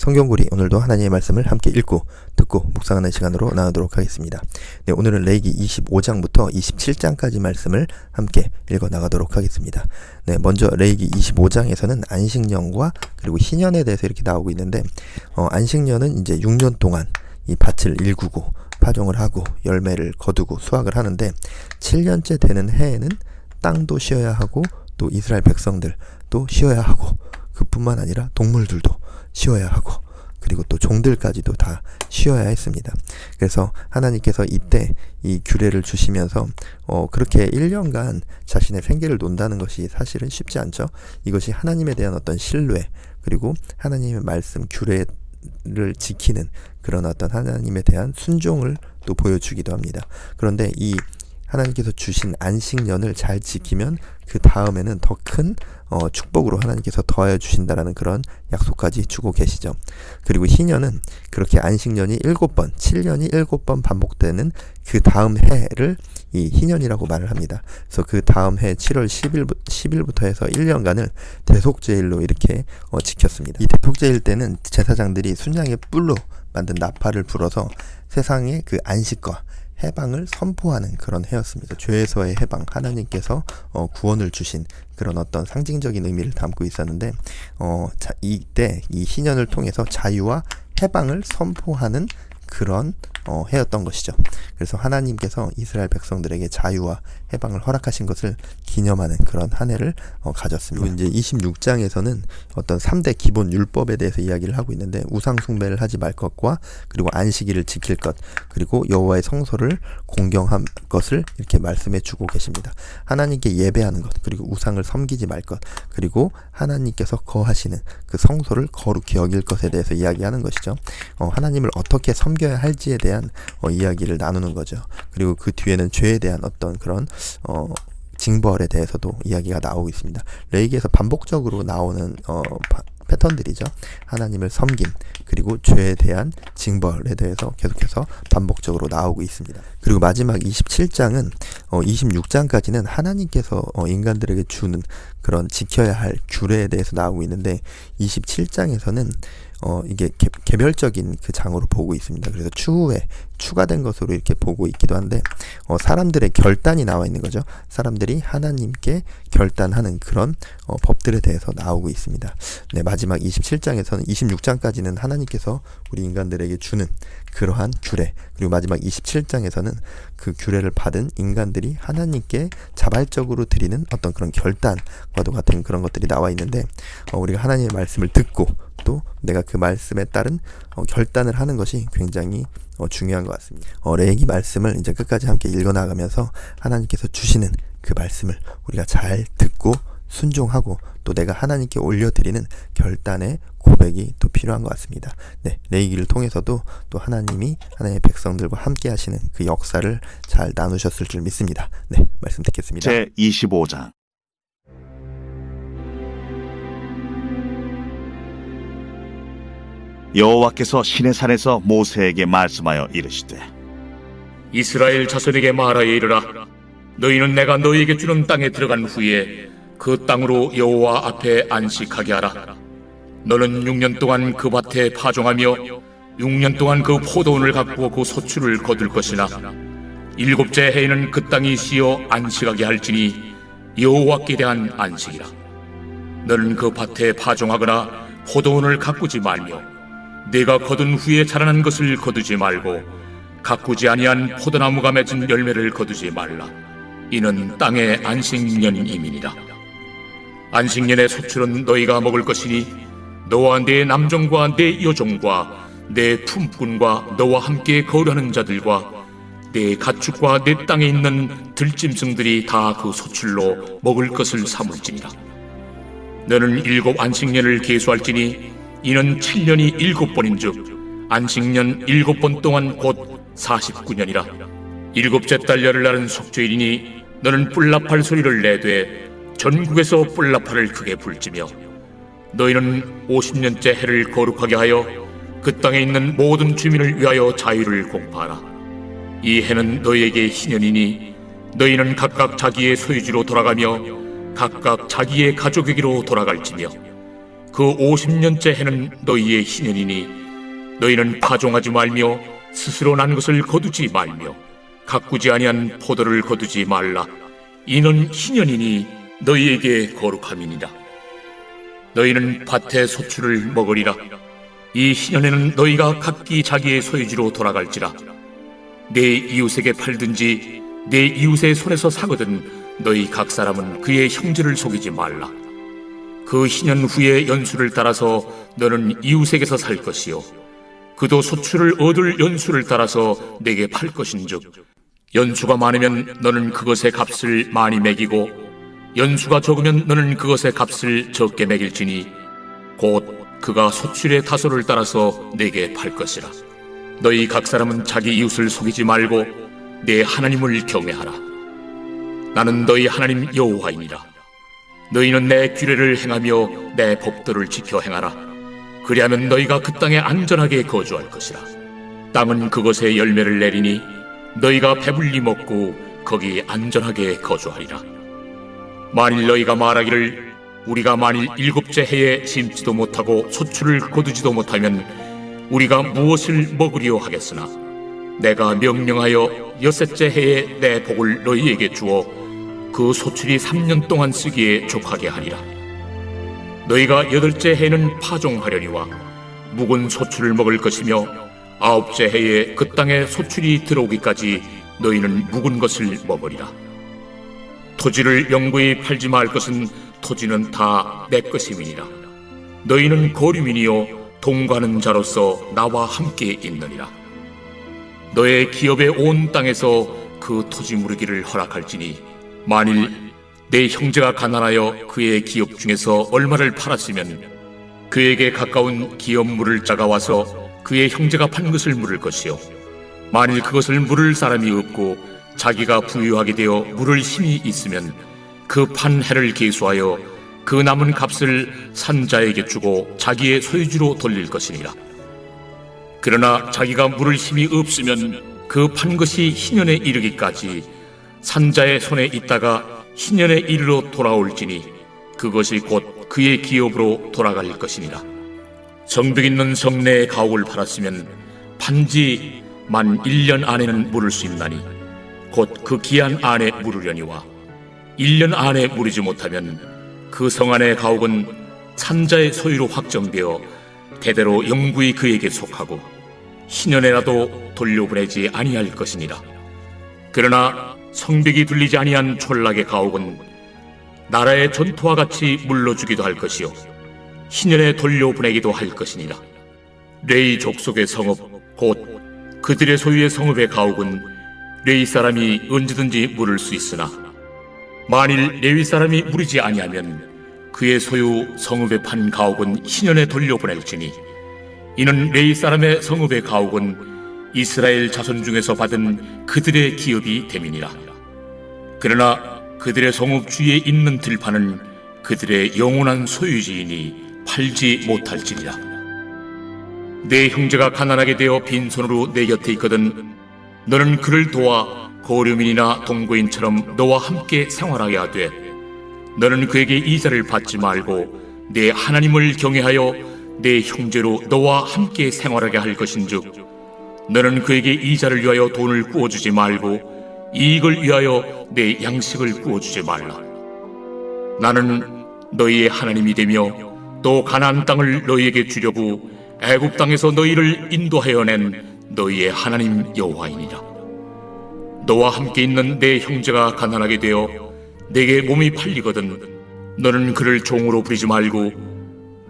성경구리, 오늘도 하나님의 말씀을 함께 읽고 듣고 묵상하는 시간으로 나누도록 하겠습니다. 네, 오늘은 레위기 25장부터 27장까지 말씀을 함께 읽어 나가도록 하겠습니다. 네, 먼저 레위기 25장에서는 안식년과 그리고 희년에 대해서 이렇게 나오고 있는데, 안식년은 이제 6년 동안 이 밭을 일구고 파종을 하고 열매를 거두고 수확을 하는데, 7년째 되는 해에는 땅도 쉬어야 하고 또 이스라엘 백성들도 쉬어야 하고, 그뿐만 아니라 동물들도 쉬어야 하고, 그리고 또 종들까지도 다 쉬어야 했습니다. 그래서 하나님께서 이때 이 규례를 주시면서 그렇게 1년간 자신의 생계를 논다는 것이 사실은 쉽지 않죠. 이것이 하나님에 대한 어떤 신뢰, 그리고 하나님의 말씀 규례를 지키는 그런 어떤 하나님에 대한 순종을 또 보여주기도 합니다. 그런데 이 하나님께서 주신 안식년을 잘 지키면 그 다음에는 더 큰 축복으로 하나님께서 더하여 주신다라는 그런 약속까지 주고 계시죠. 그리고 희년은 그렇게 안식년이 7번, 7년이 7번 반복되는 그 다음 해를 이 희년이라고 말을 합니다. 그래서 그 다음 해 7월 10일부터 해서 1년간을 대속제일로 이렇게 지켰습니다. 이 대속제일 때는 제사장들이 순양의 뿔로 만든 나팔을 불어서 세상의 그 안식과 해방을 선포하는 그런 해였습니다. 죄에서의 해방, 하나님께서 구원을 주신 그런 어떤 상징적인 의미를 담고 있었는데, 이때 이 희년을 통해서 자유와 해방을 선포하는 그런 해였던 것이죠. 그래서 하나님께서 이스라엘 백성들에게 자유와 해방을 허락하신 것을 기념하는 그런 한 해를 가졌습니다. 그리고 이제 26장에서는 어떤 3대 기본 율법에 대해서 이야기를 하고 있는데, 우상 숭배를 하지 말 것과, 그리고 안식일을 지킬 것, 그리고 여호와의 성소를 공경한 것을 이렇게 말씀해 주고 계십니다. 하나님께 예배하는 것, 그리고 우상을 섬기지 말 것, 그리고 하나님께서 거하시는 그 성소를 거룩히 여길 것에 대해서 이야기하는 것이죠. 하나님을 어떻게 섬겨야 할지에 대한 이야기를 나누는 거죠. 그리고 그 뒤에는 죄에 대한 어떤 그런 징벌에 대해서도 이야기가 나오고 있습니다. 레위기에서 반복적으로 나오는 패턴들이죠. 하나님을 섬김, 그리고 죄에 대한 징벌에 대해서 계속해서 반복적으로 나오고 있습니다. 그리고 마지막 27장은 26장까지는 하나님께서 인간들에게 주는 그런 지켜야 할 규례에 대해서 나오고 있는데, 27장에서는 이게 개별적인 그 장으로 보고 있습니다. 그래서 추후에 추가된 것으로 이렇게 보고 있기도 한데, 사람들의 결단이 나와 있는 거죠. 사람들이 하나님께 결단하는 그런 법들에 대해서 나오고 있습니다. 네, 마지막 27장에서는 26장까지는 하나님께서 우리 인간들에게 주는 그러한 규례, 그리고 마지막 27장에서는 그 규례를 받은 인간들이 하나님께 자발적으로 드리는 어떤 그런 결단과도 같은 그런 것들이 나와 있는데, 우리가 하나님의 말씀을 듣고 또 내가 그 말씀에 따른 결단을 하는 것이 굉장히 중요한 것 같습니다. 레위기 말씀을 이제 끝까지 함께 읽어나가면서 하나님께서 주시는 그 말씀을 우리가 잘 듣고 순종하고, 또 내가 하나님께 올려드리는 결단의 고백이 또 필요한 것 같습니다. 네, 레위기를 통해서도 또 하나님이 하나님의 백성들과 함께 하시는 그 역사를 잘 나누셨을 줄 믿습니다. 네, 말씀 듣겠습니다. 제 25장. 여호와께서 시내산에서 모세에게 말씀하여 이르시되, 이스라엘 자손에게 말하여 이르라. 너희는 내가 너희에게 주는 땅에 들어간 후에 그 땅으로 여호와 앞에 안식하게 하라. 너는 6년 동안 그 밭에 파종하며 6년 동안 그 포도원을 가꾸어 그 소출을 거둘 것이나, 7째 해에는 그 땅이 쉬어 안식하게 할지니 여호와께 대한 안식이라. 너는 그 밭에 파종하거나 포도원을 가꾸지 말며, 네가 거둔 후에 자라난 것을 거두지 말고, 가꾸지 아니한 포도나무가 맺은 열매를 거두지 말라. 이는 땅의 안식년임이니라. 안식년의 소출은 너희가 먹을 것이니, 너와 네 남종과 네 여종과 네 품꾼과 너와 함께 거류하는 자들과 네 가축과 네 땅에 있는 들짐승들이 다 그 소출로 먹을 것을 삼을지니라. 너는 7 안식년을 계수할지니, 이는 7년이 7번인즉 안식년 7번 동안 곧 49년이라. 7째 달 열흘날은 속죄일이니, 너는 뿔나팔 소리를 내되 전국에서 뿔나팔을 크게 불지며, 너희는 50년째 해를 거룩하게 하여 그 땅에 있는 모든 주민을 위하여 자유를 공포하라. 이 해는 너희에게 희년이니, 너희는 각각 자기의 소유지로 돌아가며 각각 자기의 가족에게로 돌아갈지며, 그 50년째 해는 너희의 희년이니 너희는 파종하지 말며 스스로 난 것을 거두지 말며 가꾸지 아니한 포도를 거두지 말라. 이는 희년이니 너희에게 거룩함이니라. 너희는 밭의 소출을 먹으리라. 이 희년에는 너희가 각기 자기의 소유지로 돌아갈지라. 내 이웃에게 팔든지 내 이웃의 손에서 사거든 너희 각 사람은 그의 형제를 속이지 말라. 그 희년 후에 연수를 따라서 너는 이웃에게서 살 것이요 그도 소출을 얻을 연수를 따라서 내게 팔 것인즉 연수가 많으면 너는 그것의 값을 많이 매기고 연수가 적으면 너는 그것의 값을 적게 매길지니 곧 그가 소출의 다소를 따라서 내게 팔 것이라. 너희 각 사람은 자기 이웃을 속이지 말고 내 하나님을 경외하라. 나는 너희 하나님 여호와이니라. 너희는 내 규례를 행하며 내 법도를 지켜 행하라. 그리하면 너희가 그 땅에 안전하게 거주할 것이라. 땅은 그것에 열매를 내리니 너희가 배불리 먹고 거기 안전하게 거주하리라. 만일 너희가 말하기를 우리가 만일 7째 해에 심지도 못하고 소출을 거두지도 못하면 우리가 무엇을 먹으리요 하겠으나 내가 명령하여 6째 해에 내 복을 너희에게 주어 그 소출이 3년 동안 쓰기에 족하게 하리라. 너희가 8째 해에는 파종하려니와 묵은 소출을 먹을 것이며 9째 해에 그 땅에 소출이 들어오기까지 너희는 묵은 것을 먹으리라. 토지를 영구히 팔지 말 것은 토지는 다 내 것임이니라. 너희는 거류민이요 동거하는 자로서 나와 함께 있느니라. 너의 기업의 온 땅에서 그 토지 무르기를 허락할지니 만일 내 형제가 가난하여 그의 기업 중에서 얼마를 팔았으면 그에게 가까운 기업 물을 자가 와서 그의 형제가 판 것을 물을 것이요 만일 그것을 물을 사람이 없고 자기가 부유하게 되어 물을 힘이 있으면 그 판 해를 계수하여 그 남은 값을 산자에게 주고 자기의 소유지로 돌릴 것이니라. 그러나 자기가 물을 힘이 없으면 그 판 것이 희년에 이르기까지 산자의 손에 있다가 희년에 이르러 돌아올지니 그것이 곧 그의 기업으로 돌아갈 것이니라. 정벽 있는 성내에 가옥을 팔았으면 판지 만 1년 안에는 물을 수 있나니 곧 그 기한 안에 물으려니와 1년 안에 물이지 못하면 그 성 안의 가옥은 산자의 소유로 확정되어 대대로 영구히 그에게 속하고 희년에라도 돌려보내지 아니할 것이니라. 그러나 성벽이 둘리지 아니한 촌락의 가옥은 나라의 전토와 같이 물러주기도 할 것이요 희년에 돌려보내기도 할 것이니라. 레위 족속의 성읍 곧 그들의 소유의 성읍의 가옥은 레위 사람이 언제든지 물을 수 있으나 만일 레위 사람이 물이지 아니하면 그의 소유 성읍에 판 가옥은 희년에 돌려보낼지니 이는 레위 사람의 성읍의 가옥은 이스라엘 자손 중에서 받은 그들의 기업이 됨이니라. 그러나 그들의 성읍 주위에 있는 들판은 그들의 영원한 소유지이니 팔지 못할지니라. 내 형제가 가난하게 되어 빈손으로 내 곁에 있거든 너는 그를 도와 고류민이나 동거인처럼 너와 함께 생활하게 하되 너는 그에게 이자를 받지 말고 내 하나님을 경외하여 내 형제로 너와 함께 생활하게 할 것인즉 너는 그에게 이자를 위하여 돈을 구워주지 말고 이익을 위하여 내 양식을 구워주지 말라. 나는 너희의 하나님이 되며 또 가나안 땅을 너희에게 주려고 애굽 땅에서 너희를 인도하여 낸 너희의 하나님 여호와이니라. 너와 함께 있는 내 형제가 가난하게 되어 내게 몸이 팔리거든 너는 그를 종으로 부리지 말고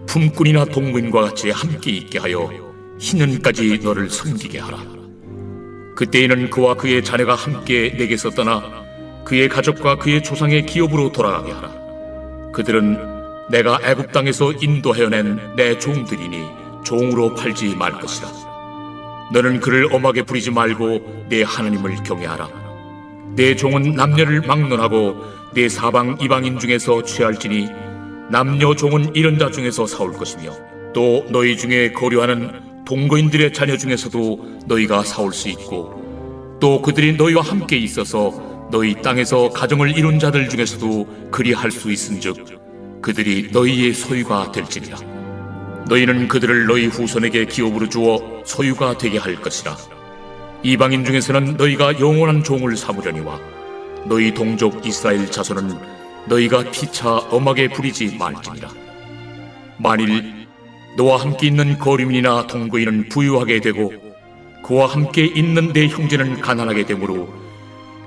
품꾼이나 동거인과 같이 함께 있게 하여 희년까지 너를 섬기게 하라. 그때에는 그와 그의 자녀가 함께 내게서 떠나 그의 가족과 그의 조상의 기업으로 돌아가게 하라. 그들은 내가 애굽 땅에서 인도하여 낸 내 종들이니 종으로 팔지 말 것이라. 너는 그를 엄하게 부리지 말고 내 하나님을 경외하라. 내 종은 남녀를 막론하고 내 사방 이방인 중에서 취할지니 남녀 종은 이런 자 중에서 사올 것이며 또 너희 중에 거류하는 동거인들의 자녀 중에서도 너희가 사올 수 있고 또 그들이 너희와 함께 있어서 너희 땅에서 가정을 이룬 자들 중에서도 그리할 수 있은즉 그들이 너희의 소유가 될지니라. 너희는 그들을 너희 후손에게 기업으로 주어 소유가 되게 할 것이라. 이방인 중에서는 너희가 영원한 종을 삼으려니와 너희 동족 이스라엘 자손은 너희가 피차 엄하게 부리지 말지니라. 만일 너와 함께 있는 거류민이나 동거인은 부유하게 되고 그와 함께 있는 내 형제는 가난하게 되므로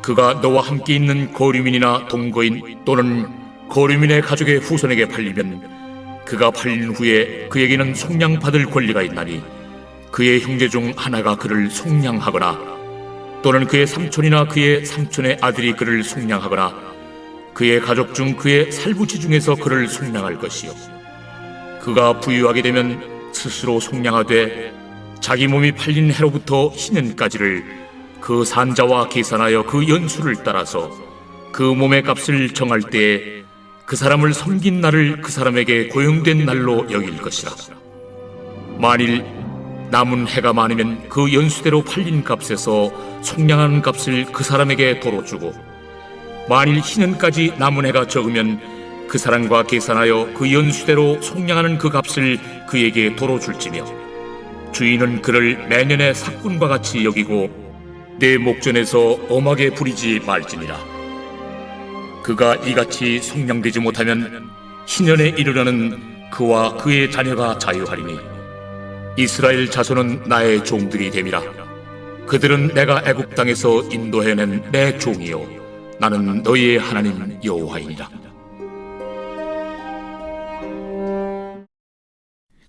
그가 너와 함께 있는 거류민이나 동거인 또는 거류민의 가족의 후손에게 팔리면 그가 팔린 후에 그에게는 속량받을 권리가 있나니 그의 형제 중 하나가 그를 속량하거나 또는 그의 삼촌이나 그의 삼촌의 아들이 그를 속량하거나 그의 가족 중 그의 살부치 중에서 그를 속량할 것이요. 그가 부유하게 되면 스스로 속량하되 자기 몸이 팔린 해로부터 희년까지를 그 산자와 계산하여 그 연수를 따라서 그 몸의 값을 정할 때에 그 사람을 섬긴 날을 그 사람에게 고용된 날로 여길 것이라. 만일 남은 해가 많으면 그 연수대로 팔린 값에서 속량한 값을 그 사람에게 도로 주고 만일 희년까지 남은 해가 적으면 그 사람과 계산하여 그 연수대로 속량하는 그 값을 그에게 도로 줄지며 주인은 그를 매년의 삭군과 같이 여기고 내 목전에서 엄하게 부리지 말지니라. 그가 이같이 속량되지 못하면 희년에 이르려는 그와 그의 자녀가 자유하리니 이스라엘 자손은 나의 종들이 됨이라. 그들은 내가 애굽 땅에서 인도해낸 내 종이요 나는 너희의 하나님 여호와이니라.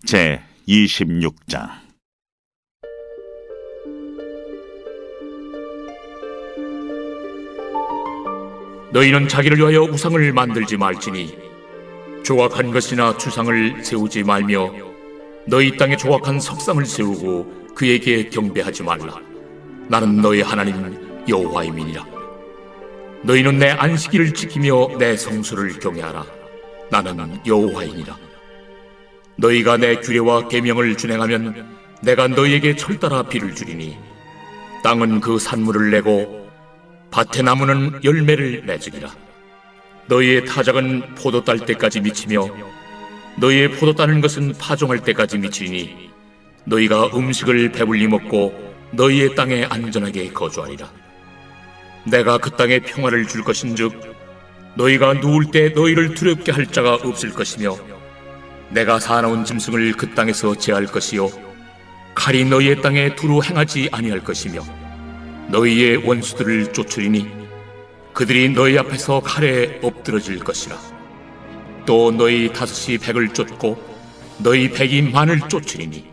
제 26장. 너희는 자기를 위하여 우상을 만들지 말지니 조각한 것이나 주상을 세우지 말며 너희 땅에 조각한 석상을 세우고 그에게 경배하지 말라. 나는 너희 하나님 여호와임이니라. 너희는 내 안식일을 지키며 내 성수를 경외하라. 나는 여호와이니라. 너희가 내 규례와 계명을 준행하면 내가 너희에게 철따라 비를 주리니 땅은 그 산물을 내고 밭의 나무는 열매를 맺으리라. 너희의 타작은 포도 딸 때까지 미치며 너희의 포도 따는 것은 파종할 때까지 미치니 너희가 음식을 배불리 먹고 너희의 땅에 안전하게 거주하리라. 내가 그 땅에 평화를 줄 것인즉 너희가 누울 때 너희를 두렵게 할 자가 없을 것이며 내가 사나운 짐승을 그 땅에서 제할 것이요 칼이 너희의 땅에 두루 행하지 아니할 것이며 너희의 원수들을 쫓으리니 그들이 너희 앞에서 칼에 엎드러질 것이라. 또 너희 다섯이 백을 쫓고 너희 백이 만을 쫓으리니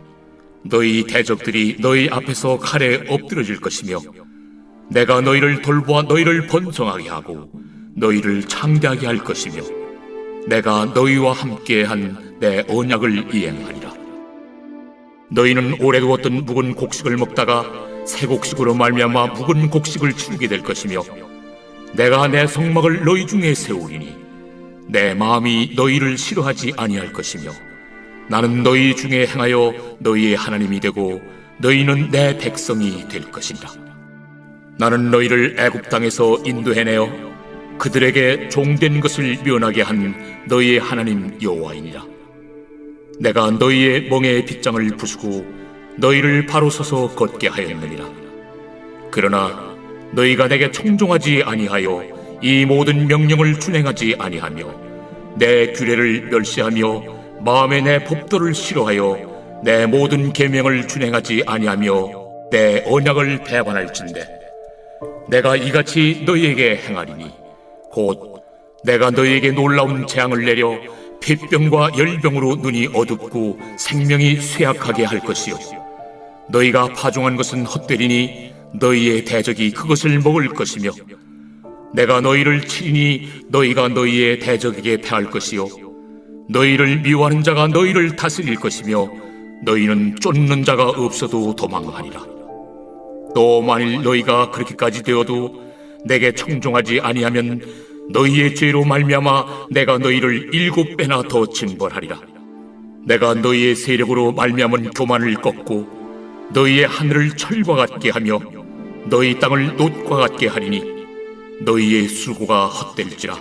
너희 대적들이 너희 앞에서 칼에 엎드러질 것이며 내가 너희를 돌보아 너희를 번성하게 하고 너희를 창대하게 할 것이며 내가 너희와 함께한 내 언약을 이행하리라. 너희는 오래 두었던 묵은 곡식을 먹다가 새 곡식으로 말미암아 묵은 곡식을 치우게 될 것이며 내가 내 성막을 너희 중에 세우리니 내 마음이 너희를 싫어하지 아니할 것이며 나는 너희 중에 행하여 너희의 하나님이 되고 너희는 내 백성이 될 것이니라. 나는 너희를 애굽 땅에서 인도해내어 그들에게 종된 것을 면하게 한 너희의 하나님 여호와이니라. 내가 너희의 멍에의 빗장을 부수고 너희를 바로 서서 걷게 하였느니라. 그러나 너희가 내게 청종하지 아니하여 이 모든 명령을 준행하지 아니하며 내 규례를 멸시하며 마음에 내 법도를 싫어하여 내 모든 계명을 준행하지 아니하며 내 언약을 배반할진대 내가 이같이 너희에게 행하리니 곧 내가 너희에게 놀라운 재앙을 내려 폐병과 열병으로 눈이 어둡고 생명이 쇠약하게 할 것이요 너희가 파종한 것은 헛되리니 너희의 대적이 그것을 먹을 것이며 내가 너희를 치리니 너희가 너희의 대적에게 패할 것이요 너희를 미워하는 자가 너희를 다스릴 것이며 너희는 쫓는 자가 없어도 도망하리라. 또 만일 너희가 그렇게까지 되어도 내게 청종하지 아니하면 너희의 죄로 말미암아 내가 너희를 7배나 더 징벌하리라. 내가 너희의 세력으로 말미암은 교만을 꺾고 너희의 하늘을 철과 같게 하며 너희 땅을 놋과 같게 하리니 너희의 수고가 헛될지라.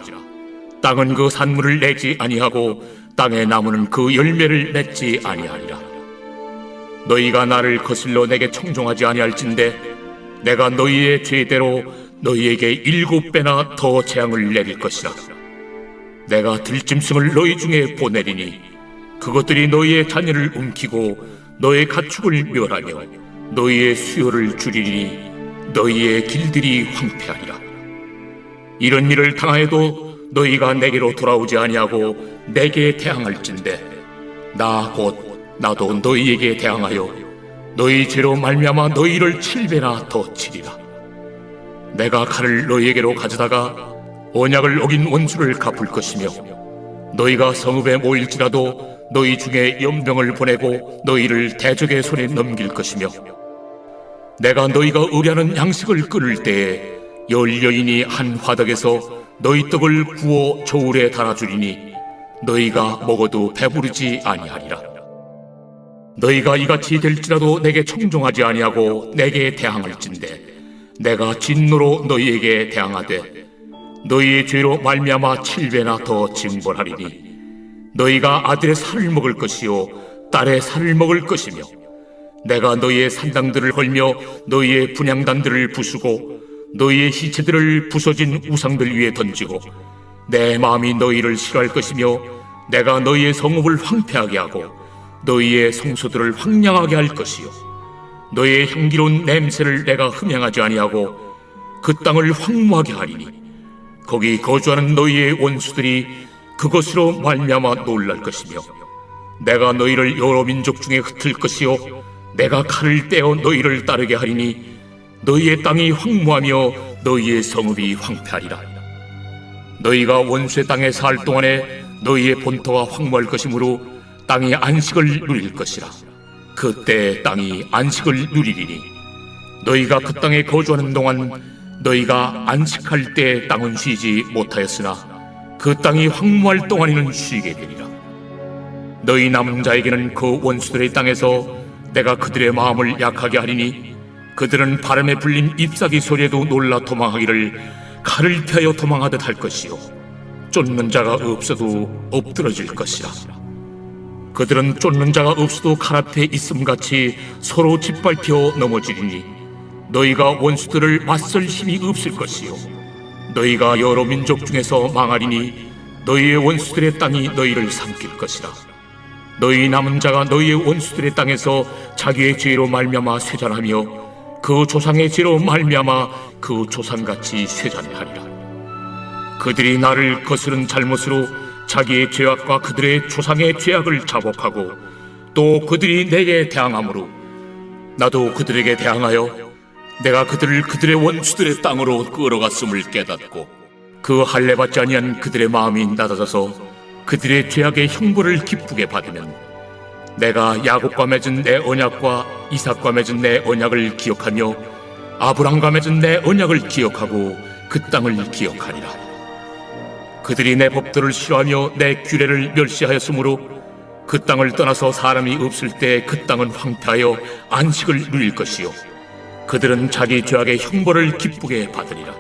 땅은 그 산물을 내지 아니하고 땅의 나무는 그 열매를 맺지 아니하리라. 너희가 나를 거슬러 내게 청종하지 아니할진대 내가 너희의 죄대로 너희에게 7배나 더 재앙을 내릴 것이라. 내가 들짐승을 너희 중에 보내리니 그것들이 너희의 자녀를 움키고 너의 가축을 멸하며 너희의 수요를 줄이리니 너희의 길들이 황폐하리라. 이런 일을 당하여도 너희가 내게로 돌아오지 아니하고 내게 대항할진대 나 곧 나도 너희에게 대항하여 너희 죄로 말미암아 너희를 7배나 더 치리라. 내가 칼을 너희에게로 가져다가 언약을 어긴 원수를 갚을 것이며 너희가 성읍에 모일지라도 너희 중에 연병을 보내고 너희를 대적의 손에 넘길 것이며 내가 너희가 의뢰하는 양식을 끊을 때에 열 여인이 한 화덕에서 너희 떡을 구워 저울에 달아주리니 너희가 먹어도 배부르지 아니하리라. 너희가 이같이 될지라도 내게 청종하지 아니하고 내게 대항할진대 내가 진노로 너희에게 대항하되 너희의 죄로 말미암아 7배나 더 징벌하리니 너희가 아들의 살을 먹을 것이요 딸의 살을 먹을 것이며 내가 너희의 산당들을 헐며 너희의 분향단들을 부수고 너희의 시체들을 부서진 우상들 위에 던지고 내 마음이 너희를 싫어할 것이며 내가 너희의 성읍을 황폐하게 하고 너희의 성소들을 황량하게 할 것이요 너희의 향기로운 냄새를 내가 흠양하지 아니하고 그 땅을 황무하게 하리니 거기 거주하는 너희의 원수들이 그것으로 말미암아 놀랄 것이며 내가 너희를 여러 민족 중에 흩을 것이요 내가 칼을 떼어 너희를 따르게 하리니 너희의 땅이 황무하며 너희의 성읍이 황폐하리라. 너희가 원수의 땅에 살 동안에 너희의 본토가 황무할 것이므로 땅이 안식을 누릴 것이라. 그때 땅이 안식을 누리리니 너희가 그 땅에 거주하는 동안 너희가 안식할 때 땅은 쉬지 못하였으나 그 땅이 황무할 동안에는 쉬게 되리라. 너희 남은 자에게는 그 원수들의 땅에서 내가 그들의 마음을 약하게 하리니 그들은 바람에 불린 잎사귀 소리에도 놀라 도망하기를 칼을 피하여 도망하듯 할 것이요 쫓는 자가 없어도 엎드러질 것이라. 그들은 쫓는 자가 없어도 칼 앞에 있음같이 서로 짓밟혀 넘어지리니 너희가 원수들을 맞설 힘이 없을 것이요 너희가 여러 민족 중에서 망하리니 너희의 원수들의 땅이 너희를 삼킬 것이라. 너희 남은 자가 너희의 원수들의 땅에서 자기의 죄로 말미암아 쇠잔하며 그 조상의 죄로 말미암아 그 조상같이 쇠잔하리라. 그들이 나를 거스른 잘못으로 자기의 죄악과 그들의 조상의 죄악을 자복하고 또 그들이 내게 대항함으로 나도 그들에게 대항하여 내가 그들을 그들의 원수들의 땅으로 끌어갔음을 깨닫고 그 할례받지 아니한 그들의 마음이 낮아져서 그들의 죄악의 형벌을 기쁘게 받으면 내가 야곱과 맺은 내 언약과 이삭과 맺은 내 언약을 기억하며 아브람과 맺은 내 언약을 기억하고 그 땅을 기억하리라. 그들이 내 법도를 싫어하며 내 규례를 멸시하였으므로 그 땅을 떠나서 사람이 없을 때 그 땅은 황폐하여 안식을 누릴 것이요 그들은 자기 죄악의 형벌을 기쁘게 받으리라.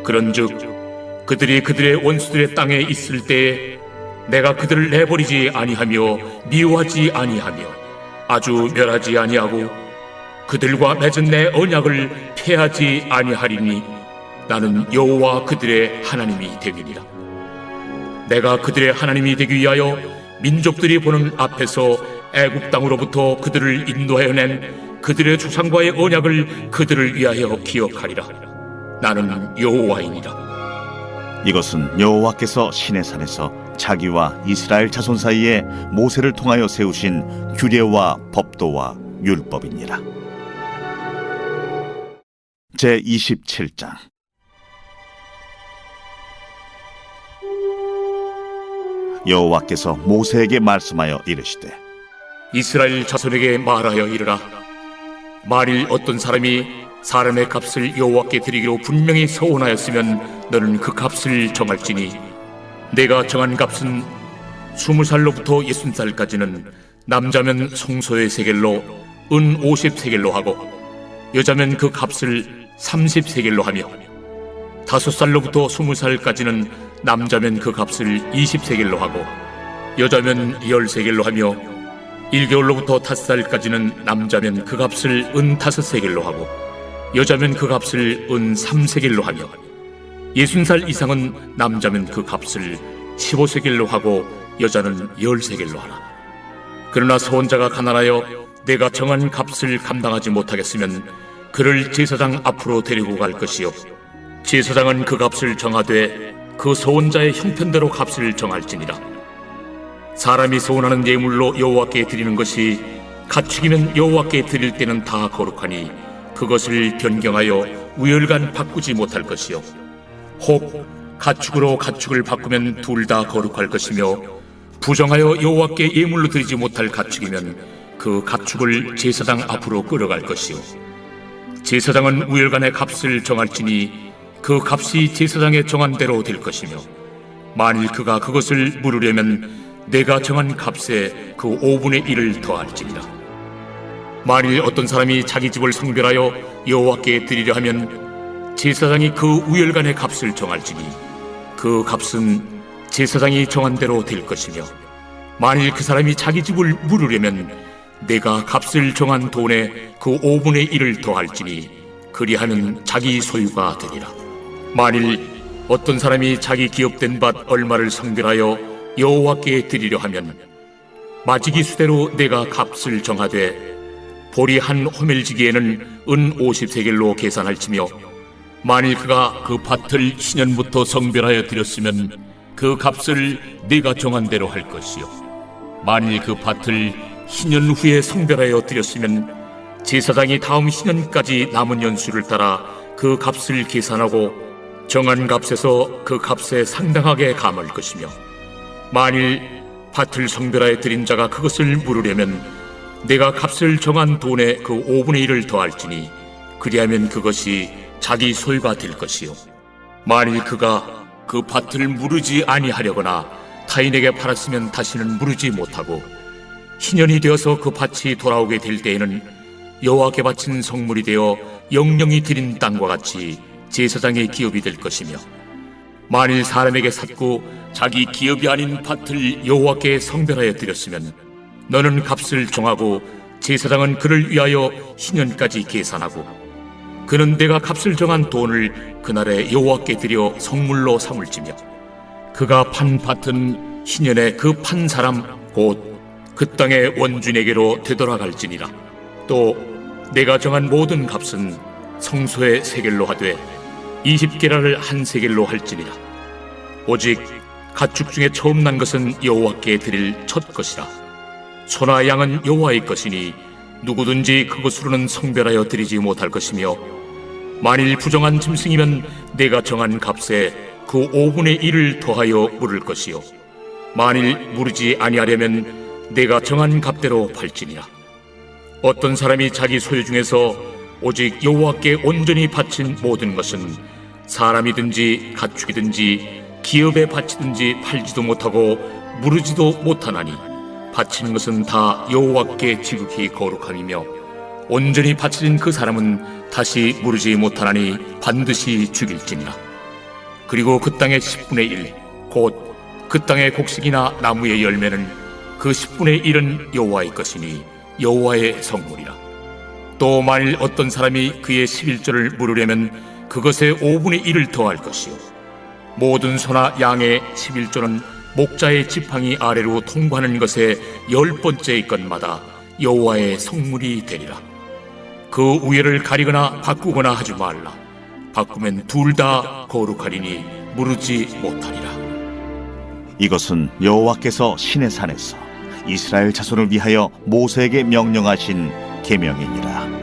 그런즉 그들이 그들의 원수들의 땅에 있을 때에 내가 그들을 내버리지 아니하며 미워하지 아니하며 아주 멸하지 아니하고 그들과 맺은 내 언약을 폐하지 아니하리니 나는 여호와 그들의 하나님이 되리라. 내가 그들의 하나님이 되기 위하여 민족들이 보는 앞에서 애굽 땅으로부터 그들을 인도하여 낸 그들의 조상과의 언약을 그들을 위하여 기억하리라. 나는 여호와이니라. 이것은 여호와께서 시내산에서 자기와 이스라엘 자손 사이에 모세를 통하여 세우신 규례와 법도와 율법이니라. 제27장. 여호와께서 모세에게 말씀하여 이르시되 이스라엘 자손에게 말하여 이르라. 만일 어떤 사람이 사람의 값을 여호와께 드리기로 분명히 서원하였으면 너는 그 값을 정할지니 내가 정한 값은 20살로부터 60살까지는 남자면 성소의 세겔로 은 50세겔로 하고 여자면 그 값을 30세겔로 하며 5살로부터 20살까지는 남자면 그 값을 20세겔로 하고 여자면 13겔로 하며 1개월로부터 5살까지는 남자면 그 값을 은 5세겔로 하고 여자면 그 값을 은 3세겔로 하며 60살 이상은 남자면 그 값을 15세겔로 하고 여자는 10세겔로 하라. 그러나 소원자가 가난하여 내가 정한 값을 감당하지 못하겠으면 그를 제사장 앞으로 데리고 갈 것이요 제사장은 그 값을 정하되 그 소원자의 형편대로 값을 정할지니라. 사람이 소원하는 예물로 여호와께 드리는 것이 가축이면 여호와께 드릴 때는 다 거룩하니 그것을 변경하여 우열간 바꾸지 못할 것이요 혹 가축으로 가축을 바꾸면 둘 다 거룩할 것이며 부정하여 여호와께 예물로 드리지 못할 가축이면 그 가축을 제사장 앞으로 끌어갈 것이요 제사장은 우열간의 값을 정할지니 그 값이 제사장의 정한 대로 될 것이며 만일 그가 그것을 물으려면 내가 정한 값에 그 5분의 1을 더할지니라. 만일 어떤 사람이 자기 집을 성별하여 여호와께 드리려 하면 제사장이 그 우열간의 값을 정할지니 그 값은 제사장이 정한 대로 될 것이며 만일 그 사람이 자기 집을 물으려면 내가 값을 정한 돈에 그 5분의 1을 더할지니 그리하면 자기 소유가 되리라. 만일 어떤 사람이 자기 기업된 밭 얼마를 성별하여 여호와께 드리려 하면 마지기 수대로 내가 값을 정하되 보리 한 호멜지기에는 은 50세겔로 계산할지며 만일 그가 그 밭을 신년부터 성별하여 드렸으면 그 값을 네가 정한 대로 할 것이요 만일 그 밭을 신년 후에 성별하여 드렸으면 제사장이 다음 신년까지 남은 연수를 따라 그 값을 계산하고 정한 값에서 그 값에 상당하게 감할 것이며 만일 밭을 성별하여 드린 자가 그것을 물으려면 내가 값을 정한 돈에 그 5분의 1을 더할지니 그리하면 그것이 자기 소유가 될 것이요 만일 그가 그 밭을 무르지 아니하려거나 타인에게 팔았으면 다시는 무르지 못하고 신년이 되어서 그 밭이 돌아오게 될 때에는 여호와께 바친 성물이 되어 영령이 드린 땅과 같이 제사장의 기업이 될 것이며 만일 사람에게 샀고 자기 기업이 아닌 밭을 여호와께 성별하여 드렸으면 너는 값을 정하고 제사장은 그를 위하여 신년까지 계산하고 그는 내가 값을 정한 돈을 그날에 여호와께 드려 성물로 삼을지며 그가 판 밭은 신년에 그 판 사람 곧 그 땅의 원주인에게로 되돌아갈지니라. 또 내가 정한 모든 값은 성소의 세겔로 하되 20게라를 한 세겔로 할지니라. 오직 가축 중에 처음 난 것은 여호와께 드릴 첫 것이라. 소나 양은 여호와의 것이니 누구든지 그것으로는 성별하여 드리지 못할 것이며 만일 부정한 짐승이면 내가 정한 값에 그 5분의 1을 더하여 물을 것이요 만일 무르지 아니하려면 내가 정한 값대로 팔지니라. 어떤 사람이 자기 소유 중에서 오직 여호와께 온전히 바친 모든 것은 사람이든지 가축이든지 기업에 바치든지 팔지도 못하고 무르지도 못하나니 바치는 것은 다 여호와께 지극히 거룩함이며 온전히 바쳐진 그 사람은 다시 무르지 못하나니 반드시 죽일지니라. 그리고 그 땅의 10분의 1 곧 그 땅의 곡식이나 나무의 열매는 그 10분의 1은 여호와의 것이니 여호와의 성물이라. 또 만일 어떤 사람이 그의 11조를 물으려면 그것에 5분의 1을 더할 것이요 모든 소나 양의 11조는 목자의 지팡이 아래로 통과하는 것에 10번째의 것마다 여호와의 성물이 되리라. 그 우열을 가리거나 바꾸거나 하지 말라. 바꾸면 둘 다 거룩하리니 무르지 못하리라. 이것은 여호와께서 시내산에서 이스라엘 자손을 위하여 모세에게 명령하신 계명이니라.